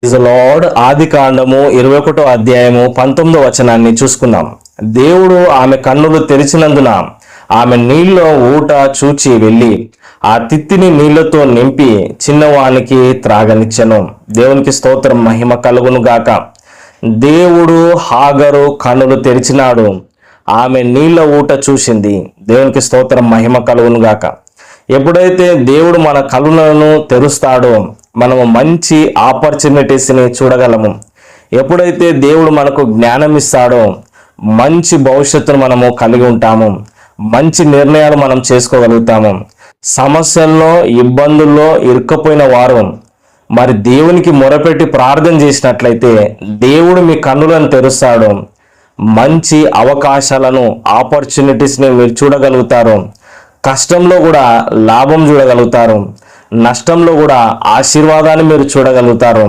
Lord. ఆది కాండము 21 అధ్యాయము 19 వచనాన్ని చూసుకుందాం. దేవుడు ఆమె కన్నులు తెరిచినందున ఆమె నీళ్ళలో ఊట చూచి వెళ్ళి ఆ తిత్తిని నీళ్లతో నింపి చిన్నవానికి త్రాగనిచ్చెను. దేవునికి స్తోత్రం, మహిమ కలుగును గాక. దేవుడు హాగరు కన్నులు తెరిచినాడు, ఆమె నీళ్ళ ఊట చూసింది. దేవునికి స్తోత్రం, మహిమ కలుగును గాక. ఎప్పుడైతే దేవుడు మన కళ్ళను తెరుస్తాడో మనము మంచి ఆపర్చునిటీస్ని చూడగలము. ఎప్పుడైతే దేవుడు మనకు జ్ఞానం ఇస్తాడో మంచి భవిష్యత్తును మనము కలిగి ఉంటాము. మంచి నిర్ణయాలు మనం చేసుకోగలుగుతాము. సమస్యల్లో, ఇబ్బందుల్లో ఇరుక్కపోయిన వారు మరి దేవునికి మొరపెట్టి ప్రార్థన చేసినట్లయితే దేవుడు మీ కన్నులను తెరుస్తాడు. మంచి అవకాశాలను, ఆపర్చునిటీస్ని మీరు చూడగలుగుతారు. కష్టంలో కూడా లాభం చూడగలుగుతారు. నష్టంలో కూడా ఆశీర్వాదాన్ని మీరు చూడగలుగుతారు.